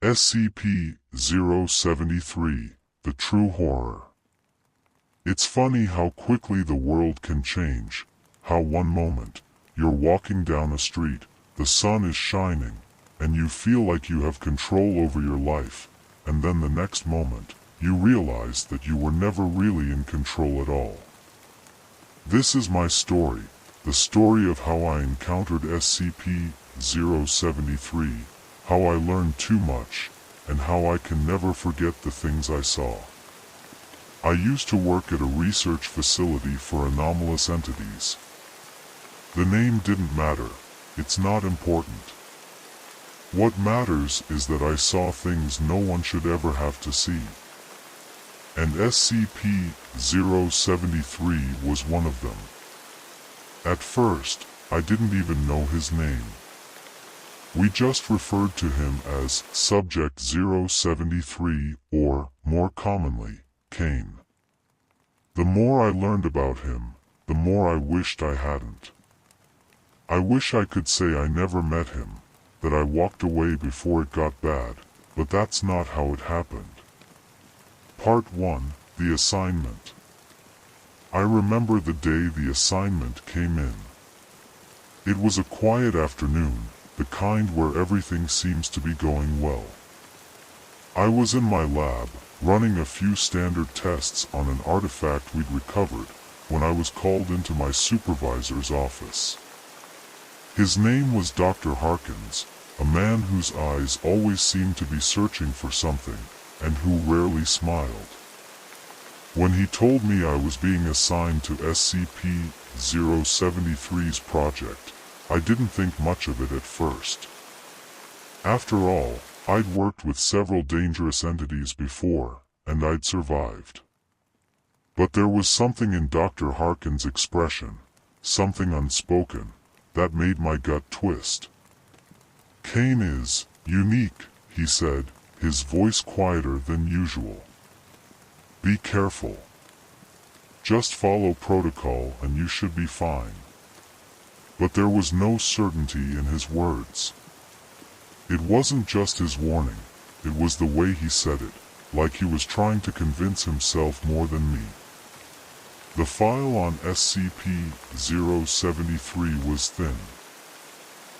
SCP-073, The True Horror. It's funny how quickly the world can change, how one moment, you're walking down a street, the sun is shining, and you feel like you have control over your life, and then the next moment, you realize that you were never really in control at all. This is my story, the story of how I encountered SCP-073, how I learned too much, and how I can never forget the things I saw. I used to work at a research facility for anomalous entities. The name didn't matter, it's not important. What matters is that I saw things no one should ever have to see. And SCP-073 was one of them. At first, I didn't even know his name. We just referred to him as Subject 073 or, more commonly, Kane. The more I learned about him, the more I wished I hadn't. I wish I could say I never met him, that I walked away before it got bad, but that's not how it happened. Part 1, The Assignment. I remember the day the assignment came in. It was a quiet afternoon, the kind where everything seems to be going well. I was in my lab, running a few standard tests on an artifact we'd recovered, when I was called into my supervisor's office. His name was Dr. Harkins, a man whose eyes always seemed to be searching for something, and who rarely smiled. When he told me I was being assigned to SCP-073's project, I didn't think much of it at first. After all, I'd worked with several dangerous entities before, and I'd survived. But there was something in Dr. Harkins' expression, something unspoken, that made my gut twist. "Kane is unique," he said, his voice quieter than usual. "Be careful. Just follow protocol and you should be fine." But there was no certainty in his words. It wasn't just his warning, it was the way he said it, like he was trying to convince himself more than me. The file on SCP-073 was thin.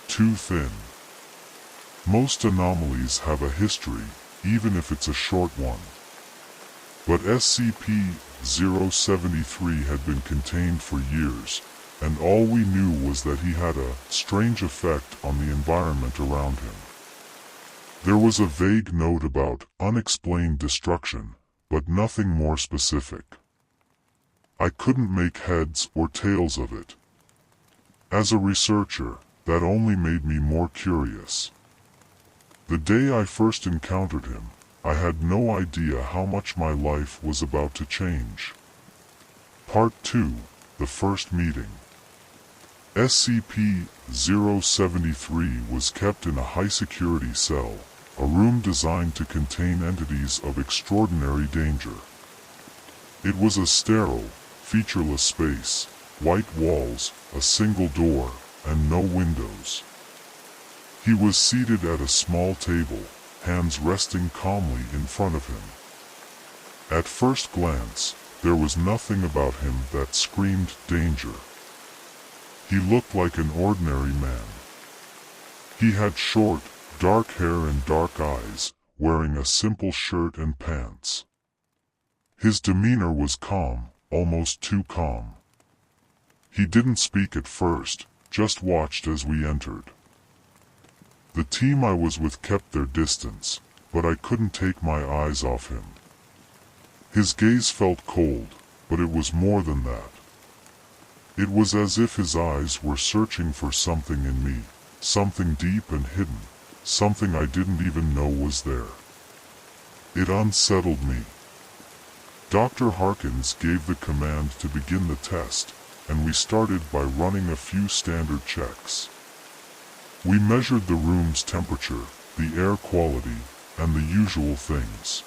Too thin. Most anomalies have a history, even if it's a short one. But SCP-073 had been contained for years, and all we knew was that he had a strange effect on the environment around him. There was a vague note about unexplained destruction, but nothing more specific. I couldn't make heads or tails of it. As a researcher, that only made me more curious. The day I first encountered him, I had no idea how much my life was about to change. Part 2, The First Meeting. SCP-073 was kept in a high-security cell, a room designed to contain entities of extraordinary danger. It was a sterile, featureless space, white walls, a single door, and no windows. He was seated at a small table, hands resting calmly in front of him. At first glance, there was nothing about him that screamed danger. He looked like an ordinary man. He had short, dark hair and dark eyes, wearing a simple shirt and pants. His demeanor was calm, almost too calm. He didn't speak at first, just watched as we entered. The team I was with kept their distance, but I couldn't take my eyes off him. His gaze felt cold, but it was more than that. It was as if his eyes were searching for something in me, something deep and hidden, something I didn't even know was there. It unsettled me. Dr. Harkins gave the command to begin the test, and we started by running a few standard checks. We measured the room's temperature, the air quality, and the usual things.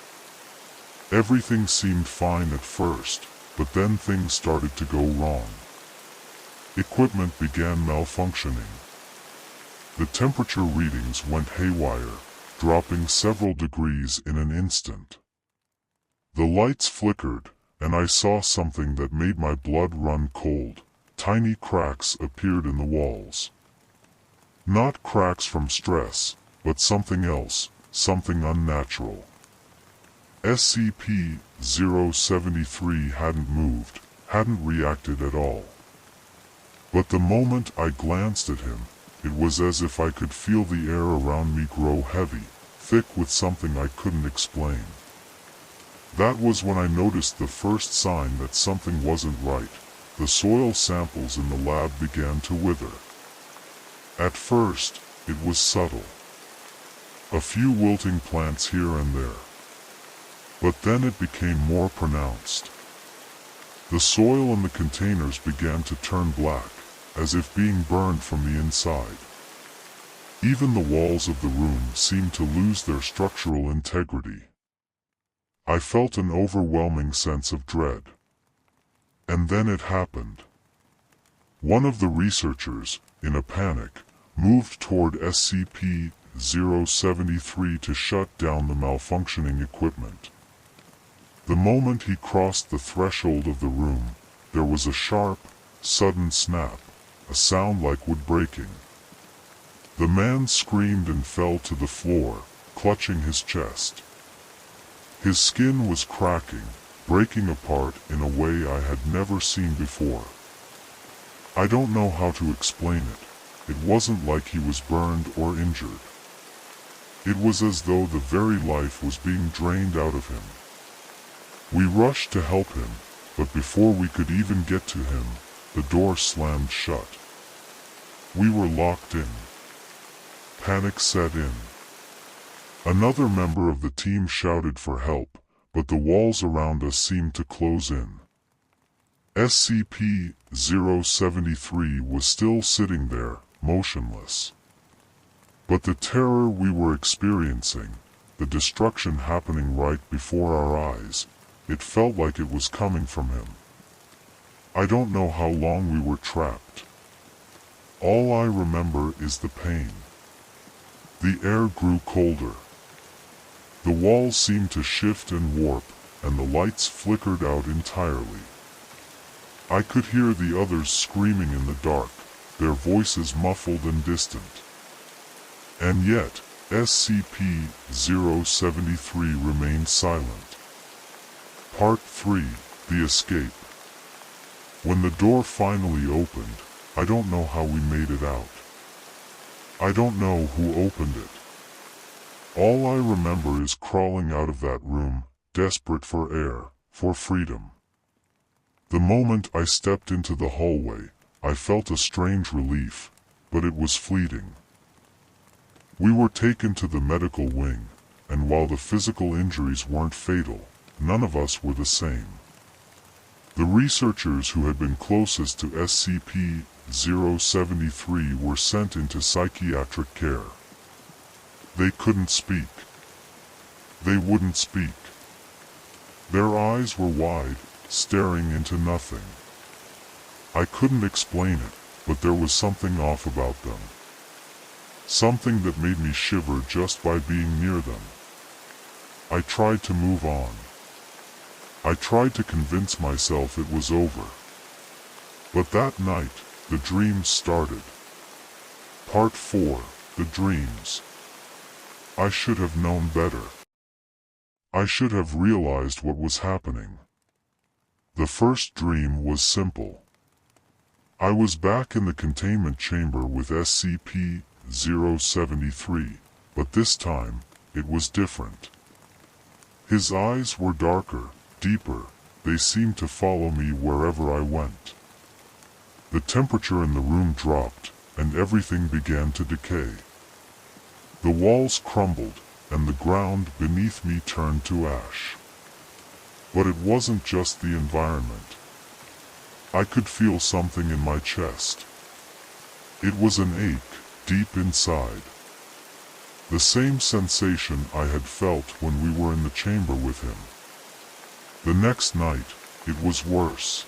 Everything seemed fine at first, but then things started to go wrong. Equipment began malfunctioning. The temperature readings went haywire, dropping several degrees in an instant. The lights flickered, and I saw something that made my blood run cold. Tiny cracks appeared in the walls. Not cracks from stress, but something else, something unnatural. SCP-073 hadn't moved, hadn't reacted at all. But the moment I glanced at him, it was as if I could feel the air around me grow heavy, thick with something I couldn't explain. That was when I noticed the first sign that something wasn't right. The soil samples in the lab began to wither. At first, it was subtle. A few wilting plants here and there. But then it became more pronounced. The soil in the containers began to turn black, as if being burned from the inside. Even the walls of the room seemed to lose their structural integrity. I felt an overwhelming sense of dread. And then it happened. One of the researchers, in a panic, moved toward SCP-073 to shut down the malfunctioning equipment. The moment he crossed the threshold of the room, there was a sharp, sudden snap, a sound like wood breaking. The man screamed and fell to the floor, clutching his chest. His skin was cracking, breaking apart in a way I had never seen before. I don't know how to explain it. It wasn't like he was burned or injured. It was as though the very life was being drained out of him. We rushed to help him, but before we could even get to him, the door slammed shut. We were locked in. Panic set in. Another member of the team shouted for help, but the walls around us seemed to close in. SCP-073 was still sitting there, motionless. But the terror we were experiencing, the destruction happening right before our eyes, it felt like it was coming from him. I don't know how long we were trapped. All I remember is the pain. The air grew colder. The walls seemed to shift and warp, and the lights flickered out entirely. I could hear the others screaming in the dark, their voices muffled and distant. And yet, SCP-073 remained silent. Part 3: The Escape. When the door finally opened, I don't know how we made it out. I don't know who opened it. All I remember is crawling out of that room, desperate for air, for freedom. The moment I stepped into the hallway, I felt a strange relief, but it was fleeting. We were taken to the medical wing, and while the physical injuries weren't fatal, none of us were the same. The researchers who had been closest to SCP-073 were sent into psychiatric care. They couldn't speak. They wouldn't speak. Their eyes were wide, staring into nothing. I couldn't explain it, but there was something off about them. Something that made me shiver just by being near them. I tried to move on. I tried to convince myself it was over. But that night, the dreams started. Part 4: The Dreams. I should have known better. I should have realized what was happening. The first dream was simple. I was back in the containment chamber with SCP-073, but this time, it was different. His eyes were darker, deeper, they seemed to follow me wherever I went. The temperature in the room dropped, and everything began to decay. The walls crumbled, and the ground beneath me turned to ash. But it wasn't just the environment. I could feel something in my chest. It was an ache, deep inside. The same sensation I had felt when we were in the chamber with him. The next night, it was worse.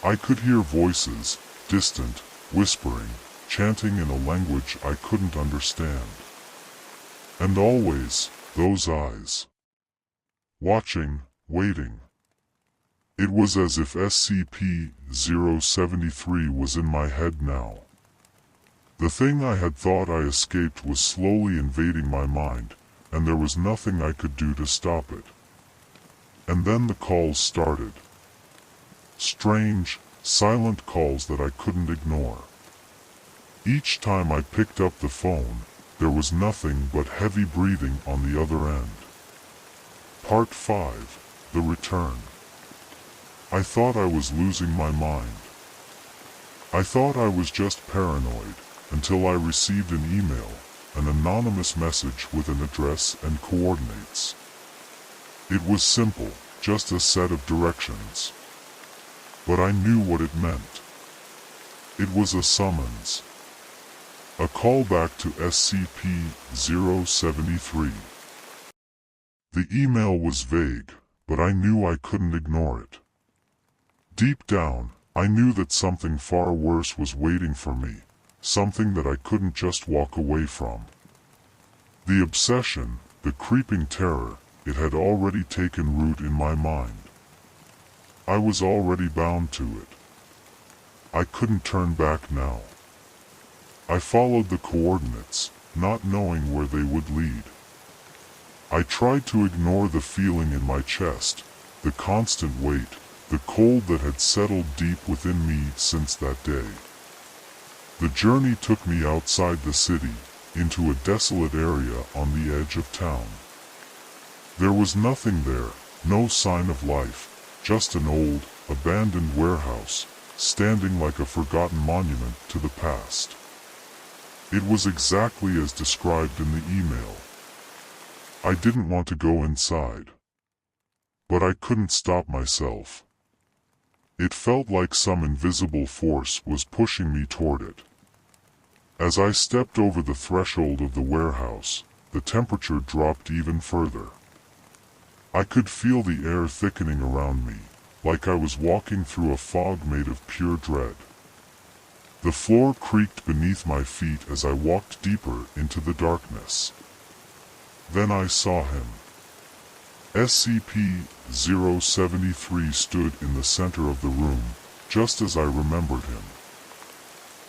I could hear voices, distant, whispering, chanting in a language I couldn't understand. And always, those eyes. Watching, waiting. It was as if SCP-073 was in my head now. The thing I had thought I escaped was slowly invading my mind, and there was nothing I could do to stop it. And then the calls started. Strange, silent calls that I couldn't ignore. Each time I picked up the phone, there was nothing but heavy breathing on the other end. Part 5. The Return. I thought I was losing my mind. I thought I was just paranoid, until I received an email, an anonymous message with an address and coordinates. It was simple, just a set of directions. But I knew what it meant. It was a summons. A callback to SCP-073. The email was vague, but I knew I couldn't ignore it. Deep down, I knew that something far worse was waiting for me, something that I couldn't just walk away from. The obsession, the creeping terror, it had already taken root in my mind. I was already bound to it. I couldn't turn back now. I followed the coordinates, not knowing where they would lead. I tried to ignore the feeling in my chest, the constant weight, the cold that had settled deep within me since that day. The journey took me outside the city, into a desolate area on the edge of town. There was nothing there, no sign of life, just an old, abandoned warehouse, standing like a forgotten monument to the past. It was exactly as described in the email. I didn't want to go inside. But I couldn't stop myself. It felt like some invisible force was pushing me toward it. As I stepped over the threshold of the warehouse, the temperature dropped even further. I could feel the air thickening around me, like I was walking through a fog made of pure dread. The floor creaked beneath my feet as I walked deeper into the darkness. Then I saw him. SCP-073 stood in the center of the room, just as I remembered him.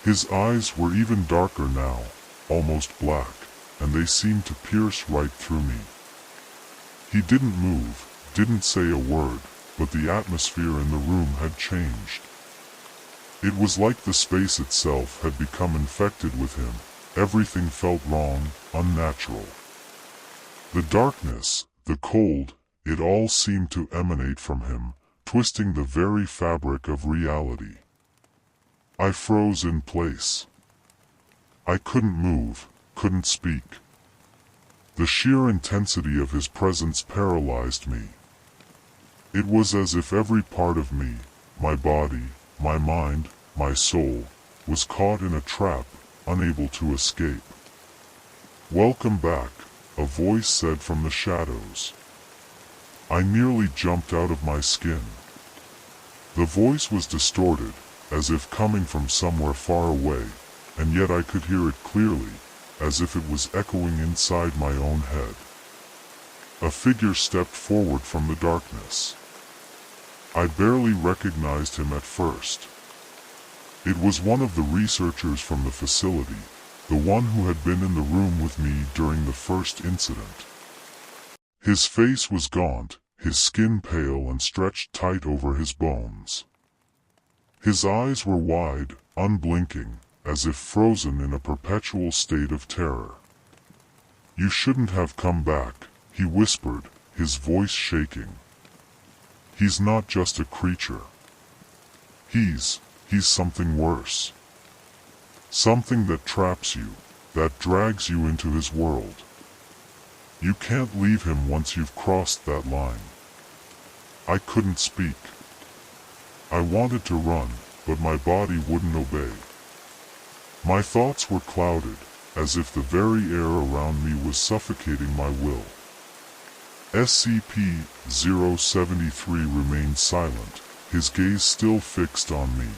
His eyes were even darker now, almost black, and they seemed to pierce right through me. He didn't move, didn't say a word, but the atmosphere in the room had changed. It was like the space itself had become infected with him. Everything felt wrong, unnatural. The darkness, the cold, it all seemed to emanate from him, twisting the very fabric of reality. I froze in place. I couldn't move, couldn't speak. The sheer intensity of his presence paralyzed me. It was as if every part of me, my body, my mind, my soul, was caught in a trap, unable to escape. "Welcome back," a voice said from the shadows. I nearly jumped out of my skin. The voice was distorted, as if coming from somewhere far away, and yet I could hear it clearly, as if it was echoing inside my own head. A figure stepped forward from the darkness. I barely recognized him at first. It was one of the researchers from the facility, the one who had been in the room with me during the first incident. His face was gaunt, his skin pale and stretched tight over his bones. His eyes were wide, unblinking, as if frozen in a perpetual state of terror. "You shouldn't have come back," he whispered, his voice shaking. "He's not just a creature. He's something worse. Something that traps you, that drags you into his world. You can't leave him once you've crossed that line." I couldn't speak. I wanted to run, but my body wouldn't obey. My thoughts were clouded, as if the very air around me was suffocating my will. SCP-073 remained silent, his gaze still fixed on me.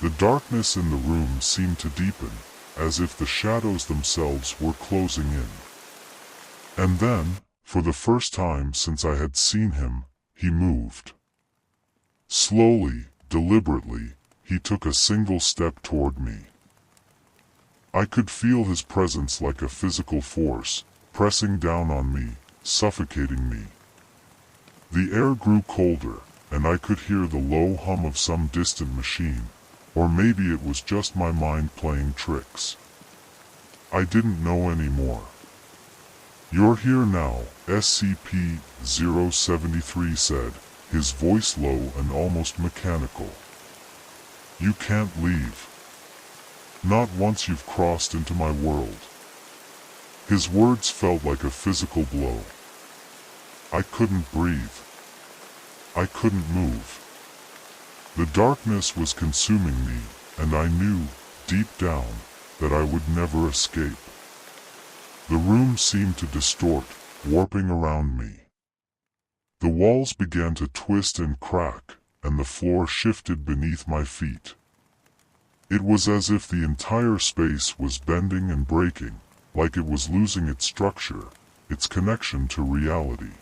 The darkness in the room seemed to deepen, as if the shadows themselves were closing in. And then, for the first time since I had seen him, he moved. Slowly, deliberately, he took a single step toward me. I could feel his presence like a physical force, pressing down on me, suffocating me. The air grew colder, and I could hear the low hum of some distant machine, or maybe it was just my mind playing tricks. I didn't know anymore. "You're here now," SCP-073 said, his voice low and almost mechanical. "You can't leave. Not once you've crossed into my world." His words felt like a physical blow. I couldn't breathe. I couldn't move. The darkness was consuming me, and I knew, deep down, that I would never escape. The room seemed to distort, warping around me. The walls began to twist and crack, and the floor shifted beneath my feet. It was as if the entire space was bending and breaking, like it was losing its structure, its connection to reality.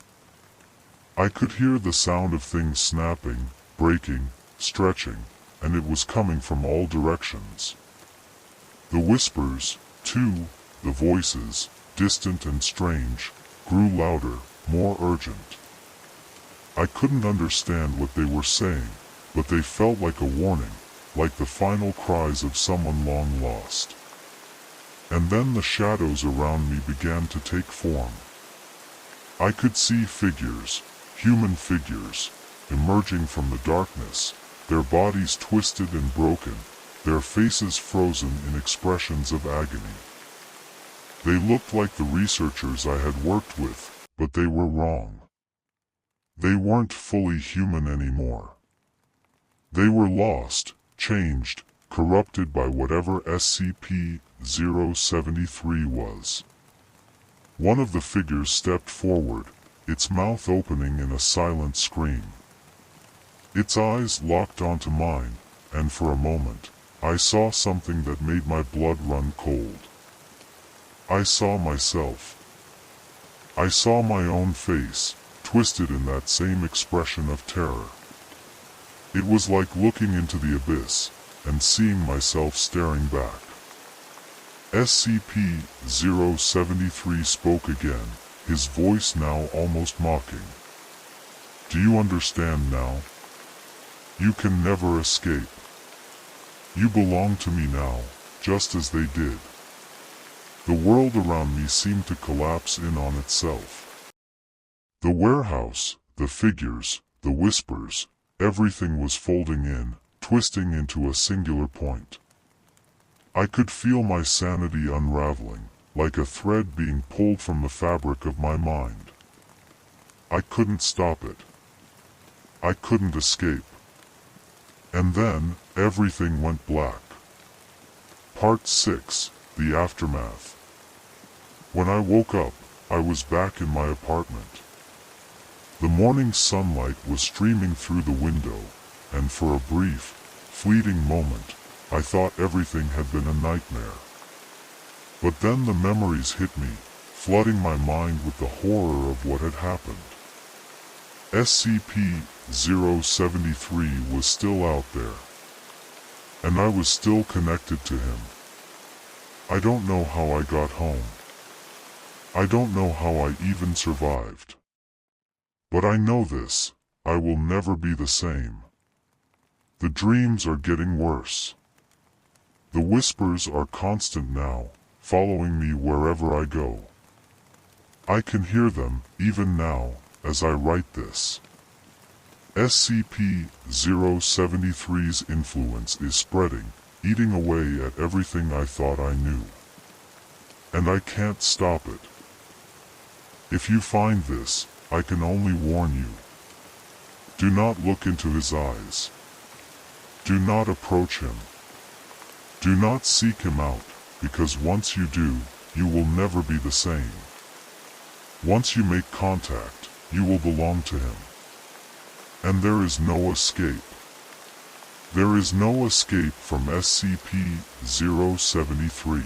I could hear the sound of things snapping, breaking, stretching, and it was coming from all directions. The whispers, too, the voices, distant and strange, grew louder, more urgent. I couldn't understand what they were saying, but they felt like a warning, like the final cries of someone long lost. And then the shadows around me began to take form. I could see figures, human figures, emerging from the darkness, their bodies twisted and broken, their faces frozen in expressions of agony. They looked like the researchers I had worked with, but they were wrong. They weren't fully human anymore. They were lost, changed, corrupted by whatever SCP-073 was. One of the figures stepped forward, its mouth opening in a silent scream. Its eyes locked onto mine, and for a moment, I saw something that made my blood run cold. I saw myself. I saw my own face, twisted in that same expression of terror. It was like looking into the abyss, and seeing myself staring back. SCP-073 spoke again, his voice now almost mocking. "Do you understand now? You can never escape. You belong to me now, just as they did." The world around me seemed to collapse in on itself. The warehouse, the figures, the whispers, everything was folding in, twisting into a singular point. I could feel my sanity unraveling, like a thread being pulled from the fabric of my mind. I couldn't stop it. I couldn't escape. And then, everything went black. Part 6, The Aftermath. When I woke up, I was back in my apartment. The morning sunlight was streaming through the window, and for a brief, fleeting moment, I thought everything had been a nightmare. But then the memories hit me, flooding my mind with the horror of what had happened. SCP-073 was still out there. And I was still connected to him. I don't know how I got home. I don't know how I even survived. But I know this, I will never be the same. The dreams are getting worse. The whispers are constant now, following me wherever I go. I can hear them, even now, as I write this. SCP-073's influence is spreading, eating away at everything I thought I knew. And I can't stop it. If you find this, I can only warn you. Do not look into his eyes. Do not approach him. Do not seek him out, because once you do, you will never be the same. Once you make contact, you will belong to him. And there is no escape. There is no escape from SCP-073.